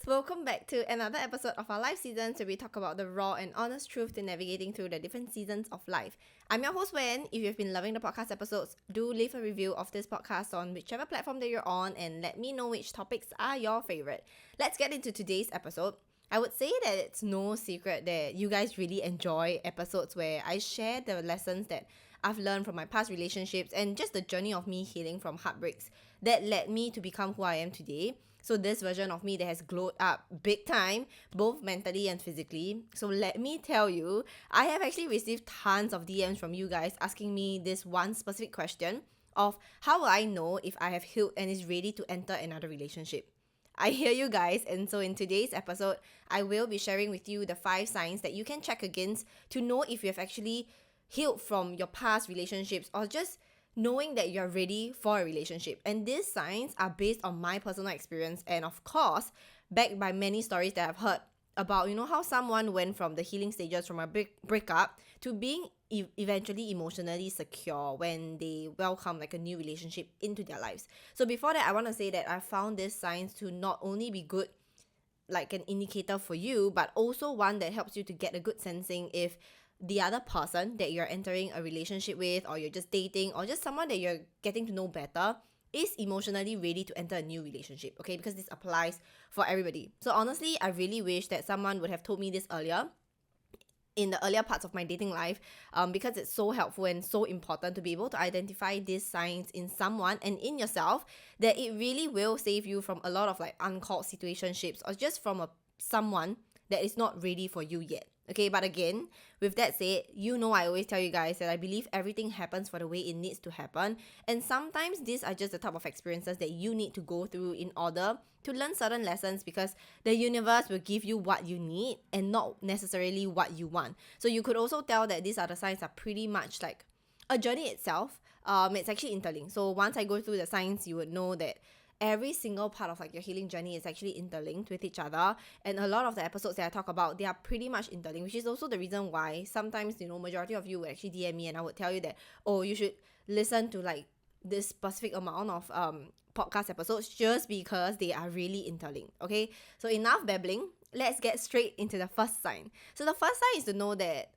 Welcome back to another episode of our life seasons where we talk about the raw and honest truth to navigating through the different seasons of life. I'm your host Wen. If you've been loving the podcast episodes, do leave a review of this podcast on whichever platform that you're on and let me know which topics are your favorite. Let's get into today's episode. I would say that it's no secret that you guys really enjoy episodes where I share the lessons that I've learned from my past relationships and just the journey of me healing from heartbreaks that led me to become who I am today. So this version of me that has glowed up big time, both mentally and physically. So let me tell you, I have actually received tons of DMs from you guys asking me this one specific question of how will I know if I have healed and is ready to enter another relationship. I hear you guys, and so in today's episode, I will be sharing with you the 5 signs that you can check against to know if you have actually healed from your past relationships or just knowing that you're ready for a relationship. And these signs are based on my personal experience and of course, backed by many stories that I've heard about, how someone went from the healing stages from a breakup to being eventually emotionally secure when they welcome like a new relationship into their lives. So before that, I want to say that I found these signs to not only be good like an indicator for you, but also one that helps you to get a good sensing if the other person that you're entering a relationship with, or you're just dating, or just someone that you're getting to know better is emotionally ready to enter a new relationship, okay? Because this applies for everybody. So honestly, I really wish that someone would have told me this earlier in the earlier parts of my dating life, because it's so helpful and so important to be able to identify these signs in someone and in yourself, that it really will save you from a lot of like uncalled situationships or just from someone that is not ready for you yet. Okay, but again, with that said, I always tell you guys that I believe everything happens for the way it needs to happen. And sometimes these are just the type of experiences that you need to go through in order to learn certain lessons, because the universe will give you what you need and not necessarily what you want. So you could also tell that these other signs are pretty much like a journey itself. It's actually interlinked. So once I go through the signs, you would know that every single part of like your healing journey is actually interlinked with each other. And a lot of the episodes that I talk about, they are pretty much interlinked, which is also the reason why sometimes, majority of you would actually DM me and I would tell you that, oh, you should listen to like this specific amount of podcast episodes just because they are really interlinked. Okay, so enough babbling, let's get straight into the first sign. So the first sign is to know that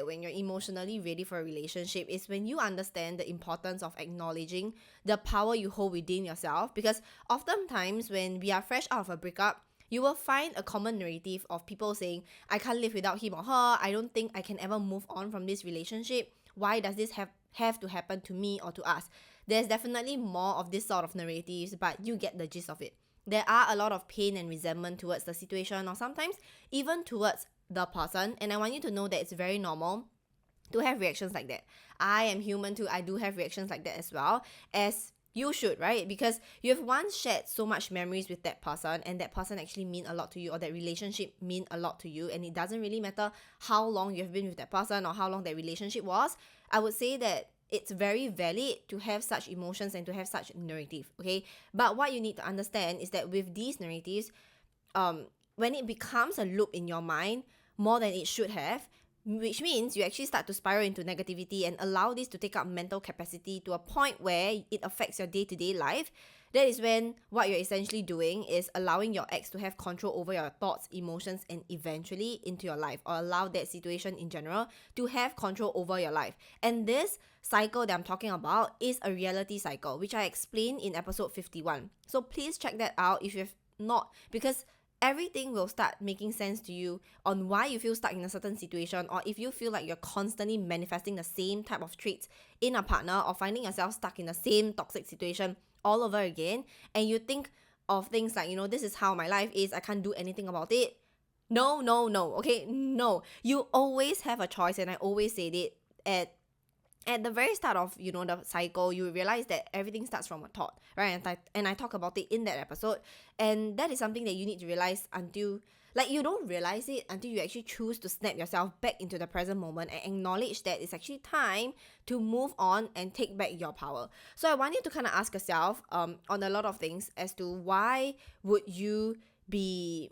when you're emotionally ready for a relationship is when you understand the importance of acknowledging the power you hold within yourself. Because oftentimes when we are fresh out of a breakup, you will find a common narrative of people saying, I can't live without him or her, I don't think I can ever move on from this relationship, why does this have to happen to me or to us? There's definitely more of this sort of narratives, but you get the gist of it. There are a lot of pain and resentment towards the situation, or sometimes even towards the person, and I want you to know that it's very normal to have reactions like that. I am human too. I do have reactions like that as well, as you should, right? Because you have once shared so much memories with that person, and that person actually mean a lot to you, or that relationship mean a lot to you, and it doesn't really matter how long you have been with that person or how long that relationship was. I would say that it's very valid to have such emotions and to have such narrative, okay? But what you need to understand is that with these narratives, when it becomes a loop in your mind more than it should have, which means you actually start to spiral into negativity and allow this to take up mental capacity to a point where it affects your day-to-day life, that is when what you're essentially doing is allowing your ex to have control over your thoughts, emotions, and eventually into your life, or allow that situation in general to have control over your life. And this cycle that I'm talking about is a reality cycle, which I explained in episode 51. So please check that out if you've not, because everything will start making sense to you on why you feel stuck in a certain situation, or if you feel like you're constantly manifesting the same type of traits in a partner, or finding yourself stuck in the same toxic situation all over again, and you think of things like, this is how my life is, I can't do anything about it. No, okay? No. You always have a choice, and I always say that at the very start of the cycle, you realize that everything starts from a thought, right? And I talk about it in that episode, and that is something that you need to realize until, like, you don't realize it until you actually choose to snap yourself back into the present moment and acknowledge that it's actually time to move on and take back your power. So I want you to kind of ask yourself on a lot of things as to why would you be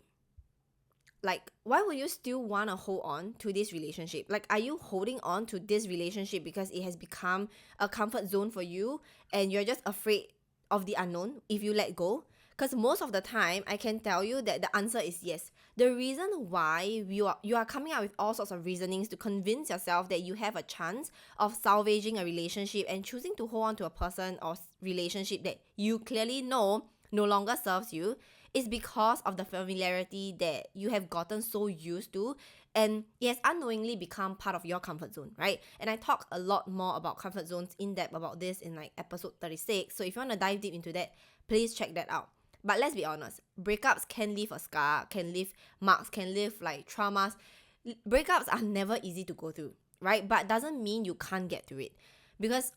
like, why would you still want to hold on to this relationship? Like, are you holding on to this relationship because it has become a comfort zone for you and you're just afraid of the unknown if you let go? Because most of the time, I can tell you that the answer is yes. The reason why you are coming up with all sorts of reasonings to convince yourself that you have a chance of salvaging a relationship and choosing to hold on to a person or relationship that you clearly know no longer serves you is because of the familiarity that you have gotten so used to, and it has unknowingly become part of your comfort zone, right? And I talk a lot more about comfort zones in depth about this in like episode 36. So if you want to dive deep into that, please check that out. But let's be honest, breakups can leave a scar, can leave marks, can leave like traumas. Breakups are never easy to go through, right? But doesn't mean you can't get through it. Because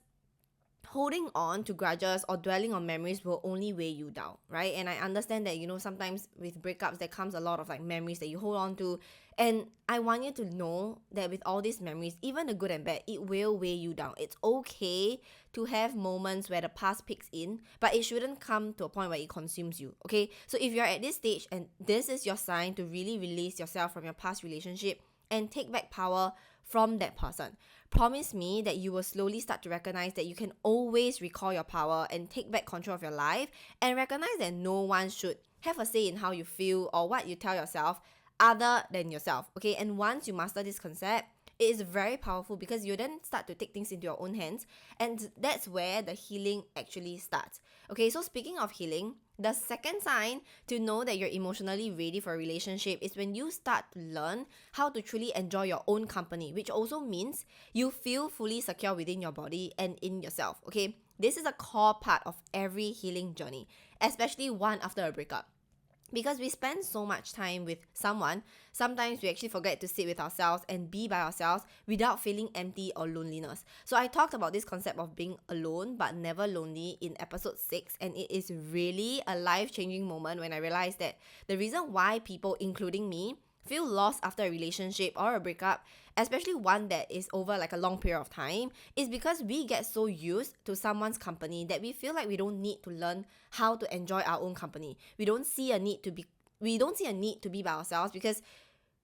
holding on to grudges or dwelling on memories will only weigh you down, right? And I understand that, sometimes with breakups, there comes a lot of like memories that you hold on to. And I want you to know that with all these memories, even the good and bad, it will weigh you down. It's okay to have moments where the past picks in, but it shouldn't come to a point where it consumes you, okay? So if you're at this stage and this is your sign to really release yourself from your past relationship and take back power from that person, promise me that you will slowly start to recognize that you can always recall your power and take back control of your life, and recognize that no one should have a say in how you feel or what you tell yourself other than yourself, okay? And once you master this concept, it is very powerful because you then start to take things into your own hands, and that's where the healing actually starts. Okay, so speaking of healing, the second sign to know that you're emotionally ready for a relationship is when you start to learn how to truly enjoy your own company, which also means you feel fully secure within your body and in yourself, okay? This is a core part of every healing journey, especially one after a breakup. Because we spend so much time with someone, sometimes we actually forget to sit with ourselves and be by ourselves without feeling empty or loneliness. So I talked about this concept of being alone but never lonely in episode 6, and it is really a life-changing moment when I realized that the reason why people, including me, feel lost after a relationship or a breakup, especially one that is over like a long period of time, is because we get so used to someone's company that we feel like we don't need to learn how to enjoy our own company. We don't see a need to be by ourselves, because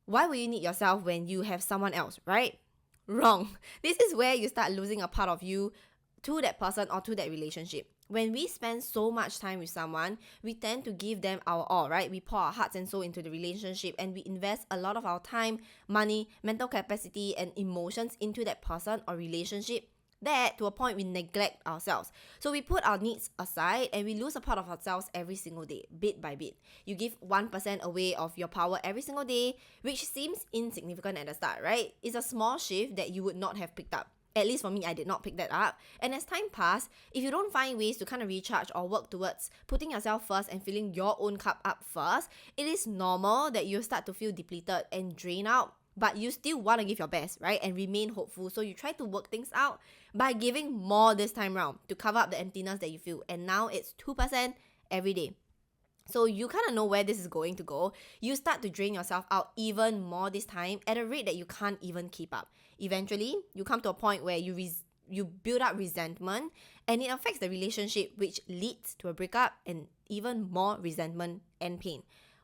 why would you need yourself when you have someone else, right? Wrong. This is where you start losing a part of you to that person or to that relationship. When we spend so much time with someone, we tend to give them our all, right? We pour our hearts and soul into the relationship, and we invest a lot of our time, money, mental capacity, and emotions into that person or relationship, that to a point we neglect ourselves. So we put our needs aside and we lose a part of ourselves every single day, bit by bit. You give 1% away of your power every single day, which seems insignificant at the start, right? It's a small shift that you would not have picked up. At least for me, I did not pick that up. And as time passed, if you don't find ways to kind of recharge or work towards putting yourself first and filling your own cup up first, it is normal that you start to feel depleted and drained out. But you still want to give your best, right? And remain hopeful. So you try to work things out by giving more this time around to cover up the emptiness that you feel. And now it's 2% every day. So you kind of know where this is going to go. You start to drain yourself out even more this time at a rate that you can't even keep up. Eventually, you come to a point where you build up resentment, and it affects the relationship, which leads to a breakup and even more resentment and pain.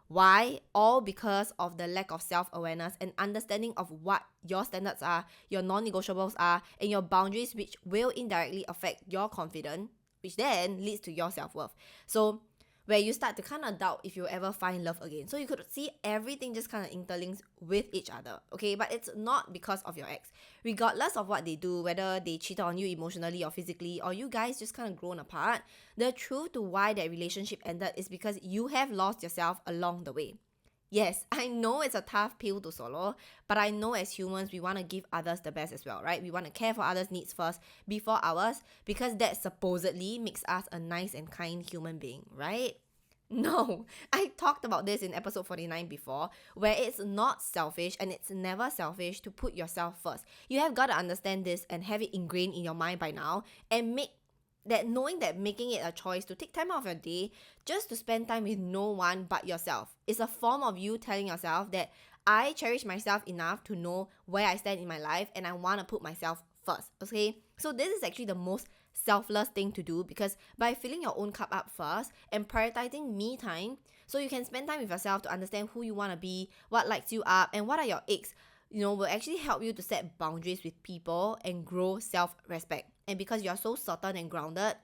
Why? All because of the lack of self-awareness and understanding of what your standards are, your non-negotiables are, and your boundaries, which will indirectly affect your confidence, which then leads to your self-worth. So where you start to kind of doubt if you'll ever find love again. So you could see everything just kind of interlinks with each other, okay? But it's not because of your ex. Regardless of what they do, whether they cheated on you emotionally or physically, or you guys just kind of grown apart, the truth to why that relationship ended is because you have lost yourself along the way. Yes, I know it's a tough pill to swallow, but I know as humans, we want to give others the best as well, right? We want to care for others' needs first before ours, because that supposedly makes us a nice and kind human being, right? No, I talked about this in episode 49 before, where it's not selfish and it's never selfish to put yourself first. You have got to understand this and have it ingrained in your mind by now, and knowing that making it a choice to take time out of your day just to spend time with no one but yourself is a form of you telling yourself that I cherish myself enough to know where I stand in my life and I want to put myself first, okay? So this is actually the most selfless thing to do, because by filling your own cup up first and prioritizing me time, so you can spend time with yourself to understand who you want to be, what lights you up, and what are your aches, will actually help you to set boundaries with people and grow self-respect. And because you're so certain and grounded,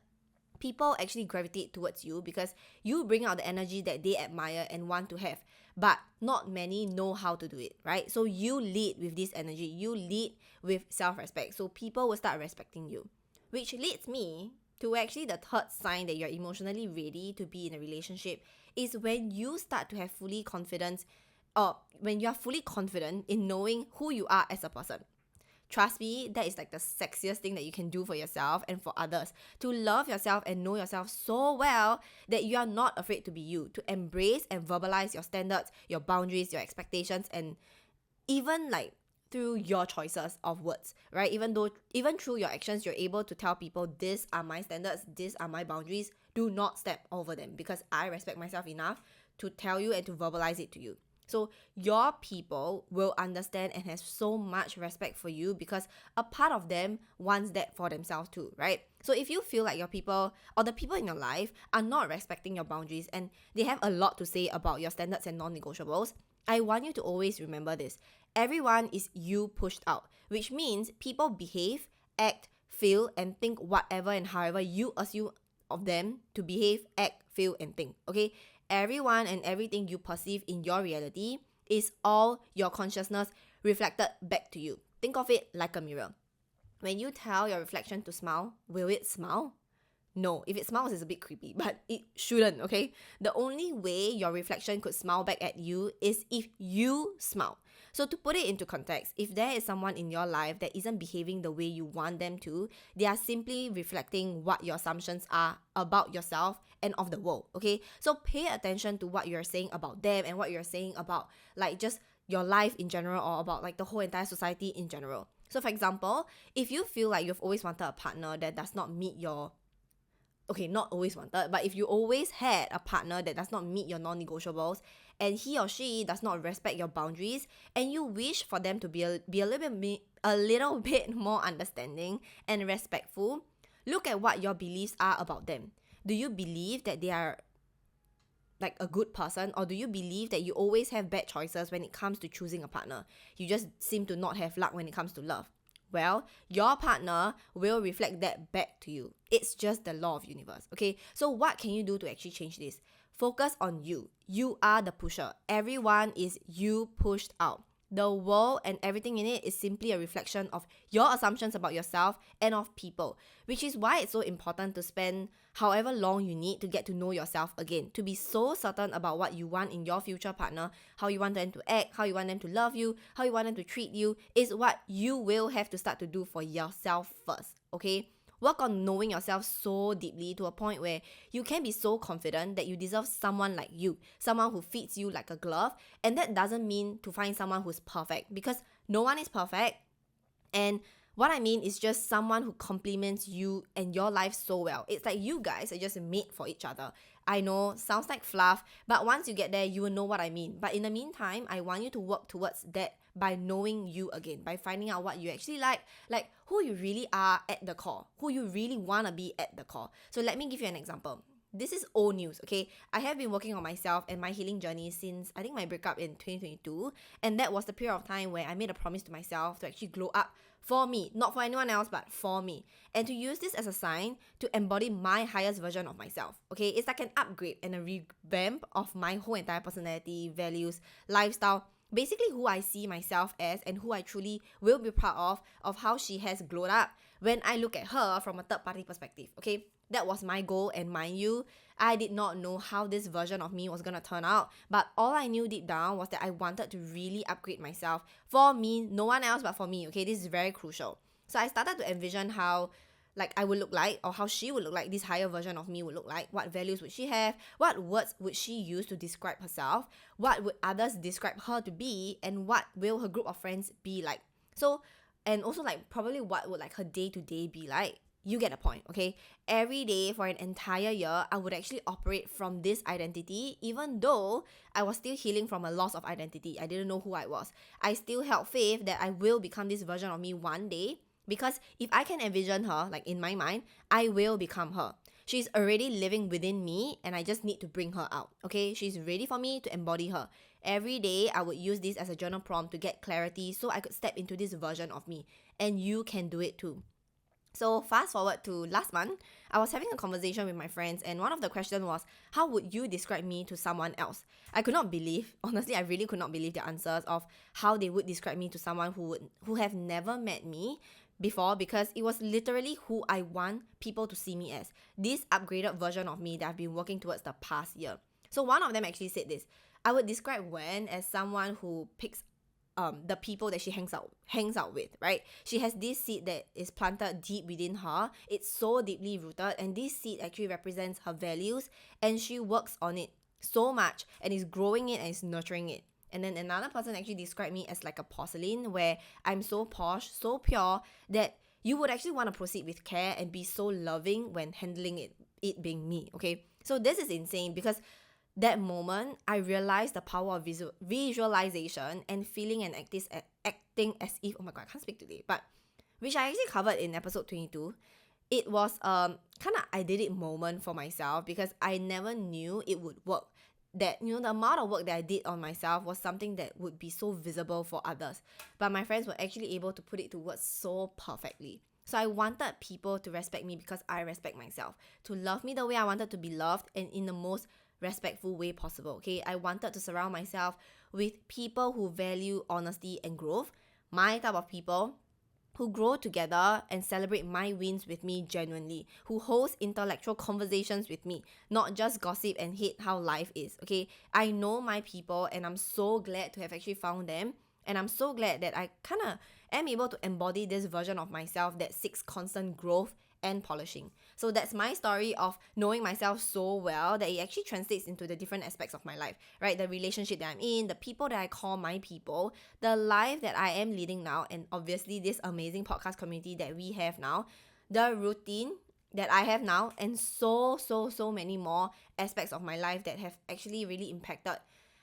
people actually gravitate towards you because you bring out the energy that they admire and want to have. But not many know how to do it, right? So you lead with this energy. You lead with self-respect. So people will start respecting you. Which leads me to actually the third sign that you're emotionally ready to be in a relationship is when you start to have fully confidence, or when you're fully confident in knowing who you are as a person. Trust me, that is like the sexiest thing that you can do for yourself and for others. To love yourself and know yourself so well that you are not afraid to be you. To embrace and verbalize your standards, your boundaries, your expectations, and even like through your choices of words, right? Even through your actions, you're able to tell people, these are my standards, these are my boundaries. Do not step over them because I respect myself enough to tell you and to verbalize it to you. So your people will understand and have so much respect for you because a part of them wants that for themselves too, right? So if you feel like your people or the people in your life are not respecting your boundaries and they have a lot to say about your standards and non-negotiables, I want you to always remember this. Everyone is you pushed out, which means people behave, act, feel, and think whatever and however you assume of them to behave, act, feel, and think, okay? Everyone and everything you perceive in your reality is all your consciousness reflected back to you. Think of it like a mirror. When you tell your reflection to smile, will it smile? No. If it smiles, it's a bit creepy, but it shouldn't, okay? The only way your reflection could smile back at you is if you smile. So to put it into context, if there is someone in your life that isn't behaving the way you want them to, they are simply reflecting what your assumptions are about yourself and of the world, okay? So pay attention to what you're saying about them and what you're saying about like just your life in general or about like the whole entire society in general. So for example, if you feel like you've always wanted a partner that does not meet your not always wanted, but if you always had a partner that does not meet your non-negotiables and he or she does not respect your boundaries and you wish for them to be a little bit more understanding and respectful, look at what your beliefs are about them. Do you believe that they are like a good person, or do you believe that you always have bad choices when it comes to choosing a partner? You just seem to not have luck when it comes to love. Well, your partner will reflect that back to you. It's just the law of universe, okay? So what can you do to actually change this? Focus on you. You are the pusher. Everyone is you pushed out. The world and everything in it is simply a reflection of your assumptions about yourself and of people, which is why it's so important to spend however long you need to get to know yourself again, to be so certain about what you want in your future partner, how you want them to act, how you want them to love you, how you want them to treat you, is what you will have to start to do for yourself first, okay? Work on knowing yourself so deeply to a point where you can be so confident that you deserve someone like you, someone who fits you like a glove. And that doesn't mean to find someone who's perfect, because no one is perfect. And what I mean is just someone who complements you and your life so well. It's like you guys are just made for each other. I know, sounds like fluff, but once you get there, you will know what I mean. But in the meantime, I want you to work towards that by knowing you again, by finding out what you actually like who you really are at the core, who you really want to be at the core. So let me give you an example. This is old news, okay? I have been working on myself and my healing journey since I think my breakup in 2022, and that was the period of time where I made a promise to myself to actually glow up for me, not for anyone else, but for me, and to use this as a sign to embody my highest version of myself, okay? It's like an upgrade and a revamp of my whole entire personality, values, lifestyle, basically who I see myself as and who I truly will be proud of how she has glowed up when I look at her from a third party perspective, okay? That was my goal, and mind you, I did not know how this version of me was gonna turn out, but all I knew deep down was that I wanted to really upgrade myself for me, no one else but for me, okay? This is very crucial. So I started to envision how like I would look like, or how she would look like, this higher version of me would look like. What values would she have? What words would she use to describe herself? What would others describe her to be? And what will her group of friends be like? So, and also like probably what would like her day-to-day be like? You get the point, okay? Every day for an entire year, I would actually operate from this identity, even though I was still healing from a loss of identity. I didn't know who I was. I still held faith that I will become this version of me one day, because if I can envision her, like in my mind, I will become her. She's already living within me and I just need to bring her out, okay? She's ready for me to embody her. Every day, I would use this as a journal prompt to get clarity so I could step into this version of me. And you can do it too. So fast forward to last month, I was having a conversation with my friends, and one of the questions was, how would you describe me to someone else? I could not believe, honestly, I really could not believe the answers of how they would describe me to someone who have never met me before, because it was literally who I want people to see me as. This upgraded version of me that I've been working towards the past year. So one of them actually said this: I would describe Wen as someone who picks the people that she hangs out with, right? She has this seed that is planted deep within her. It's so deeply rooted, and this seed actually represents her values, and she works on it so much and is growing it and is nurturing it. And then another person actually described me as like a porcelain, where I'm so posh, so pure, that you would actually want to proceed with care and be so loving when handling it being me, okay? So this is insane, because that moment, I realized the power of visualization and feeling and acting as if, oh my god, I can't speak today, but which I actually covered in episode 22. It was kind of I did it moment for myself, because I never knew it would work. That, the amount of work that I did on myself was something that would be so visible for others. But my friends were actually able to put it to words so perfectly. So I wanted people to respect me because I respect myself, to love me the way I wanted to be loved and in the most respectful way possible, okay? I wanted to surround myself with people who value honesty and growth, my type of people who grow together and celebrate my wins with me genuinely, who host intellectual conversations with me, not just gossip and hate how life is, okay? I know my people, and I'm so glad to have actually found them, and I'm so glad that I kind of am able to embody this version of myself that seeks constant growth and polishing. So that's my story of knowing myself so well that it actually translates into the different aspects of my life, right? The relationship that I'm in, the people that I call my people, the life that I am leading now, and obviously this amazing podcast community that we have now, the routine that I have now, and so many more aspects of my life that have actually really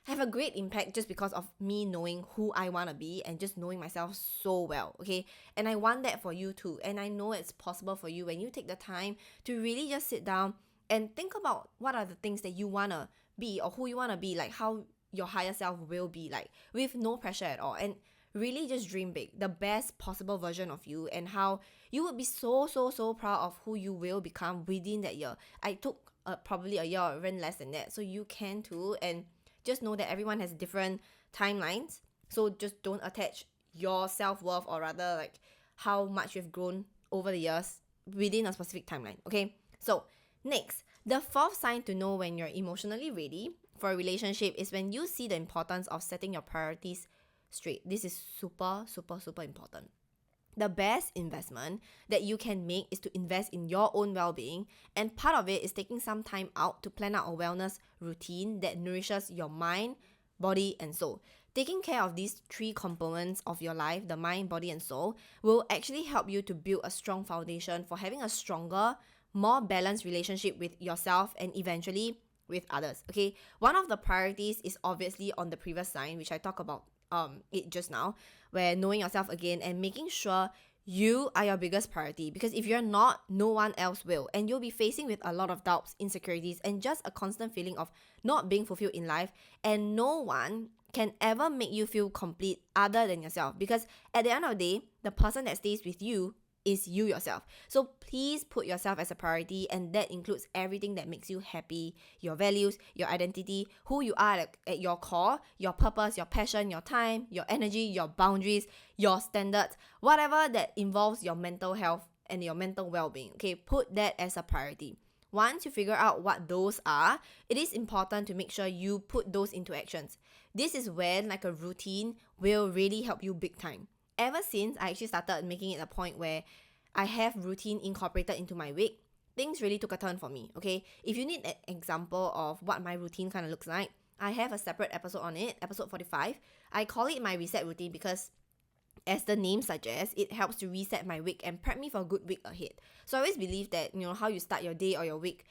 have a great impact just because of me knowing who I want to be and just knowing myself so well, okay? And I want that for you too. And I know it's possible for you when you take the time to really just sit down and think about what are the things that you want to be, or who you want to be, like how your higher self will be like, with no pressure at all. And really just dream big, the best possible version of you, and how you would be so proud of who you will become within that year. I took probably a year or even less than that, so you can too. And just know that everyone has different timelines. So just don't attach your self-worth, or rather like how much you've grown over the years, within a specific timeline, okay? So next, the fourth sign to know when you're emotionally ready for a relationship is when you see the importance of setting your priorities straight. This is super important. The best investment that you can make is to invest in your own well-being, and part of it is taking some time out to plan out a wellness routine that nourishes your mind, body, and soul. Taking care of these three components of your life, the mind, body, and soul, will actually help you to build a strong foundation for having a stronger, more balanced relationship with yourself and eventually with others, okay? One of the priorities is obviously on the previous sign, which I talked about it just now, where knowing yourself again and making sure you are your biggest priority, because if you're not, no one else will, and you'll be facing with a lot of doubts, insecurities, and just a constant feeling of not being fulfilled in life, and no one can ever make you feel complete other than yourself, because at the end of the day, the person that stays with you is you yourself. So please put yourself as a priority, and that includes everything that makes you happy, your values, your identity, who you are at your core, your purpose, your passion, your time, your energy, your boundaries, your standards, whatever that involves your mental health and your mental well-being, okay? Put that as a priority. Once you figure out what those are, it is important to make sure you put those into actions. This is when like a routine will really help you big time. Ever since I actually started making it a point where I have routine incorporated into my week, things really took a turn for me, okay? If you need an example of what my routine kind of looks like, I have a separate episode on it, episode 45. I call it my reset routine because, as the name suggests, it helps to reset my week and prep me for a good week ahead. So I always believe that, how you start your day or your week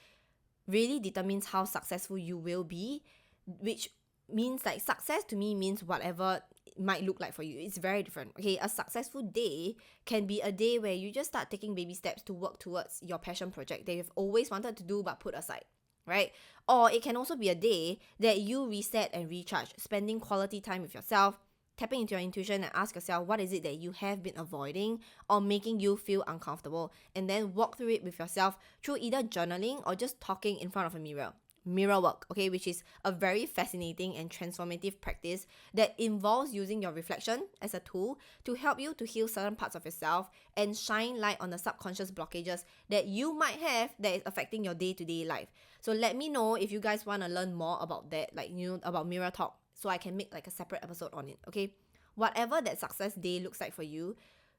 really determines how successful you will be, which means like success to me means whatever it might look like for you. It's very different, okay? A successful day can be a day where you just start taking baby steps to work towards your passion project that you've always wanted to do but put aside, right? Or it can also be a day that you reset and recharge, spending quality time with yourself, tapping into your intuition and ask yourself what is it that you have been avoiding or making you feel uncomfortable, and then walk through it with yourself through either journaling or just talking in front of a mirror. Mirror work, okay, which is a very fascinating and transformative practice that involves using your reflection as a tool to help you to heal certain parts of yourself and shine light on the subconscious blockages that you might have that is affecting your day-to-day life. So let me know if you guys want to learn more about that, like, about mirror talk, so I can make like a separate episode on it, okay? Whatever that success day looks like for you,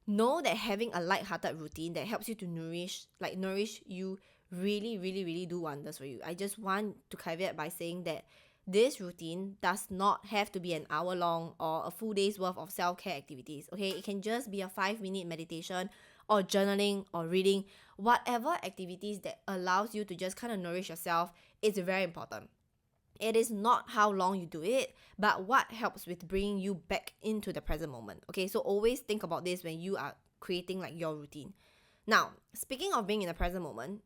know that having a light-hearted routine that helps you to nourish you really do wonders for you. I just want to caveat by saying that this routine does not have to be an hour long or a full day's worth of self-care activities, okay? It can just be a 5-minute meditation or journaling or reading. Whatever activities that allows you to just kind of nourish yourself is very important. It is not how long you do it, but what helps with bringing you back into the present moment, okay? So always think about this when you are creating like your routine. Now, speaking of being in the present moment,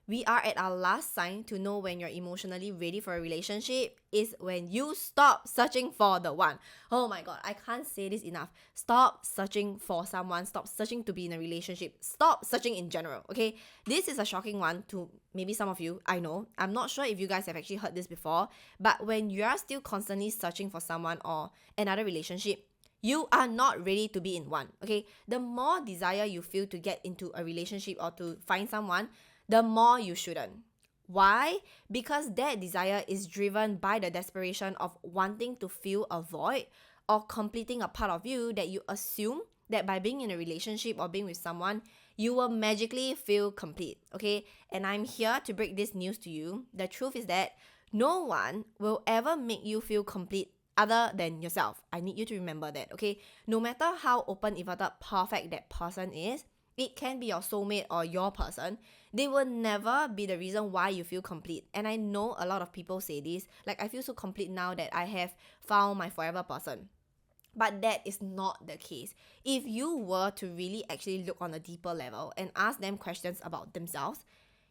we are at our last sign to know when you're emotionally ready for a relationship is when you stop searching for the one. Oh my god, I can't say this enough. Stop searching for someone. Stop searching to be in a relationship. Stop searching in general, okay? This is a shocking one to maybe some of you. I know. I'm not sure if you guys have actually heard this before, but when you are still constantly searching for someone or another relationship, you are not ready to be in one, okay? The more desire you feel to get into a relationship or to find someone, the more you shouldn't. Why? Because that desire is driven by the desperation of wanting to fill a void or completing a part of you that you assume that by being in a relationship or being with someone, you will magically feel complete, okay? And I'm here to break this news to you. The truth is that no one will ever make you feel complete other than yourself. I need you to remember that, okay? No matter how open, inverted, perfect that person is, it can be your soulmate or your person, they will never be the reason why you feel complete. And I know a lot of people say this, like, I feel so complete now that I have found my forever person. But that is not the case. If you were to really actually look on a deeper level and ask them questions about themselves,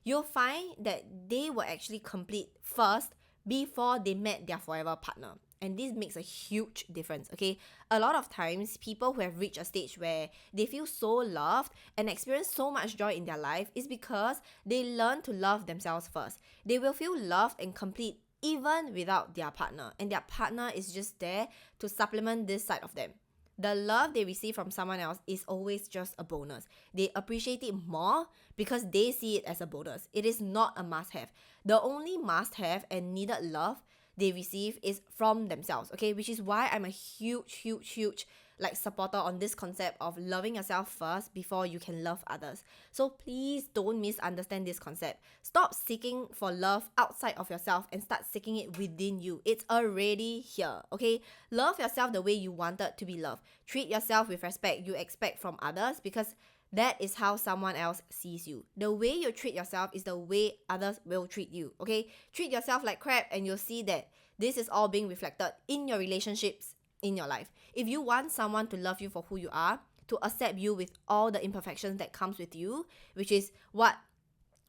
you'll find that they were actually complete first before they met their forever partner. And this makes a huge difference, okay? A lot of times, people who have reached a stage where they feel so loved and experience so much joy in their life is because they learn to love themselves first. They will feel loved and complete even without their partner. And their partner is just there to supplement this side of them. The love they receive from someone else is always just a bonus. They appreciate it more because they see it as a bonus. It is not a must-have. The only must-have and needed love they receive is from themselves, okay? Which is why I'm a huge like supporter on this concept of loving yourself first before you can love others. So please don't misunderstand this concept. Stop seeking for love outside of yourself and start seeking it within you. It's already here, okay? Love yourself the way you wanted to be loved. Treat yourself with respect you expect from others, because that is how someone else sees you. The way you treat yourself is the way others will treat you, okay? Treat yourself like crap and you'll see that this is all being reflected in your relationships, in your life. If you want someone to love you for who you are, to accept you with all the imperfections that comes with you, which is what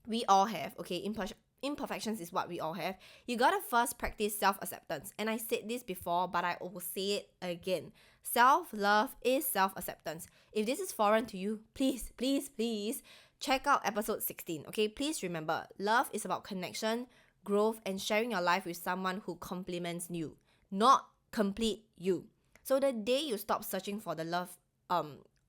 we all have, okay? Imperfections is what we all have. You gotta first practice self-acceptance. And I said this before, but I will say it again. Self-love is self-acceptance. If this is foreign to you, please check out episode 16, okay? Please remember, love is about connection, growth, and sharing your life with someone who complements you, not complete you. So the day you stop searching for the love,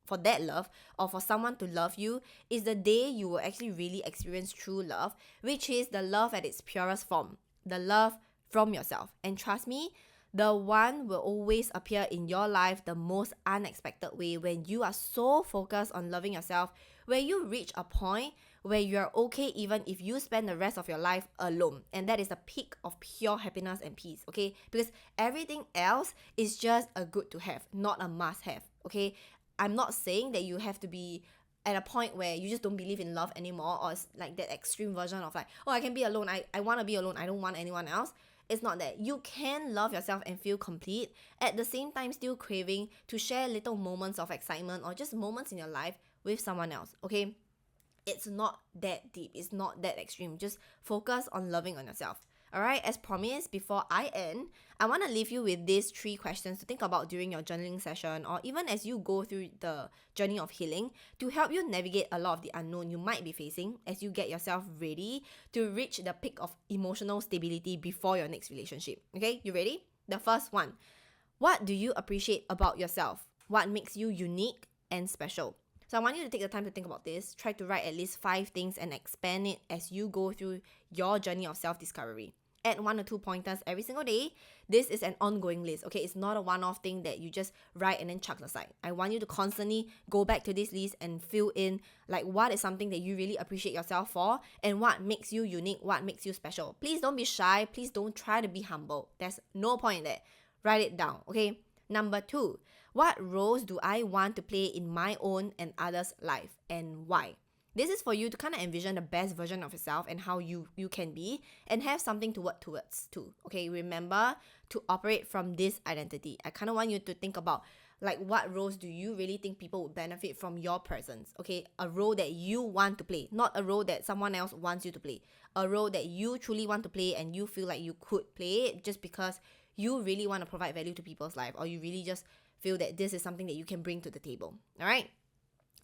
for that love, or for someone to love you, is the day you will actually really experience true love, which is the love at its purest form, the love from yourself. And trust me, the one will always appear in your life the most unexpected way when you are so focused on loving yourself, where you reach a point where you are okay even if you spend the rest of your life alone. And that is the peak of pure happiness and peace, okay? Because everything else is just a good to have, not a must have, okay? I'm not saying that you have to be at a point where you just don't believe in love anymore, or it's like that extreme version of like, oh, I can be alone, I want to be alone, I don't want anyone else. It's not that. You can love yourself and feel complete, at the same time still craving to share little moments of excitement or just moments in your life with someone else, okay? It's not that deep. It's not that extreme. Just focus on loving on yourself. Alright, as promised, before I end, I want to leave you with these 3 questions to think about during your journaling session or even as you go through the journey of healing to help you navigate a lot of the unknown you might be facing as you get yourself ready to reach the peak of emotional stability before your next relationship. Okay, you ready? The first one, what do you appreciate about yourself? What makes you unique and special? So I want you to take the time to think about this. Try to write at least 5 things and expand it as you go through your journey of self-discovery. Add 1 or 2 pointers every single day. This is an ongoing list, okay? It's not a one-off thing that you just write and then chuck aside. I want you to constantly go back to this list and fill in like what is something that you really appreciate yourself for and what makes you unique, what makes you special. Please don't be shy. Please don't try to be humble. There's no point in that. Write it down, okay? Number 2, what roles do I want to play in my own and others' life and why? This is for you to kind of envision the best version of yourself and how you can be and have something to work towards too. Okay, remember to operate from this identity. I kind of want you to think about like what roles do you really think people would benefit from your presence? Okay, a role that you want to play, not a role that someone else wants you to play. A role that you truly want to play and you feel like you could play it just because you really want to provide value to people's life or you really just feel that this is something that you can bring to the table. All right,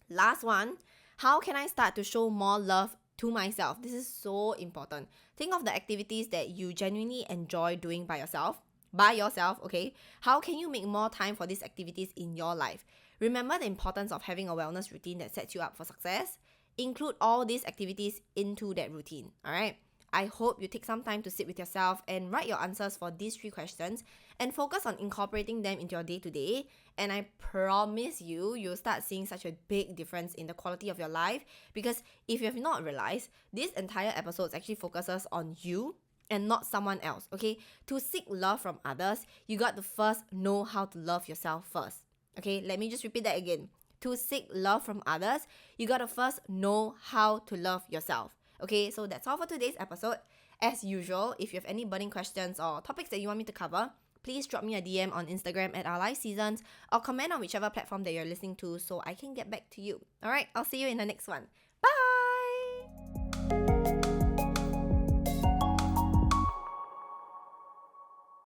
last one. How can I start to show more love to myself? This is so important. Think of the activities that you genuinely enjoy doing by yourself, okay? How can you make more time for these activities in your life? Remember the importance of having a wellness routine that sets you up for success. Include all these activities into that routine, all right? I hope you take some time to sit with yourself and write your answers for these 3 questions and focus on incorporating them into your day-to-day. And I promise you'll start seeing such a big difference in the quality of your life because if you have not realized, this entire episode actually focuses on you and not someone else, okay? To seek love from others, you got to first know how to love yourself first, okay? Let me just repeat that again. To seek love from others, you got to first know how to love yourself. Okay, so that's all for today's episode. As usual, if you have any burning questions or topics that you want me to cover, please drop me a DM on Instagram at Our Life Seasons or comment on whichever platform that you're listening to so I can get back to you. Alright, I'll see you in the next one.